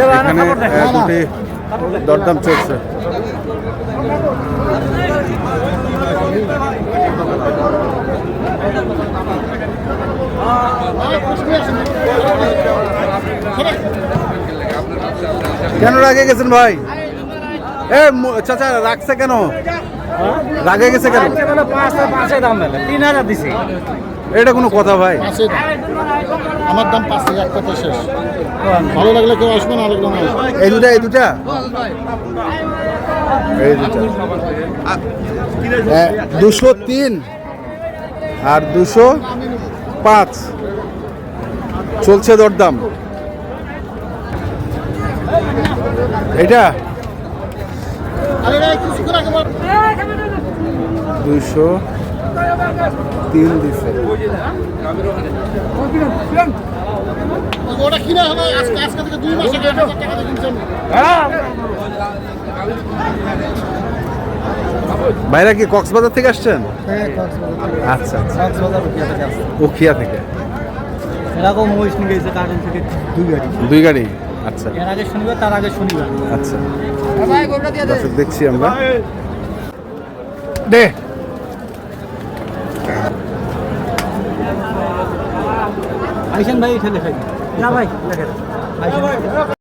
এখানে দুটি দরদাম চলছে। কেন রাগে গেছেন ভাই? চাচা রাখছে কেন? রাগে গেছে কেন? এটা কোনো কথা ভাই? আমার দাম 5,000 টাকা শেষ। ভালো লাগলে কেউ আসবে না, লাগলে না। এই দুটা এই দুটা 203 আর 205 চলছে দরদাম। এটা 203 দিছে। ওটা কিনা হলো আজকে থেকে 2 মাস আগে 8,000 টাকা দিয়ে কিনছেন। ভাইরা কি কক্সবাজার থেকে আসছেন? আচ্ছা আচ্ছা, উখিয়া থেকে। এরকম মহিষ নিয়ে গেছে কার্টন থেকে 2 গাড়ি। 2 গাড়ি? আচ্ছা, এর আগে শনিবার, তার আগে শনিবার। আচ্ছা দর্শক দেখছি আমরা। দে আইসেন ভাই, এখানে দেখাই না ভাই, দেখেন আইসেন।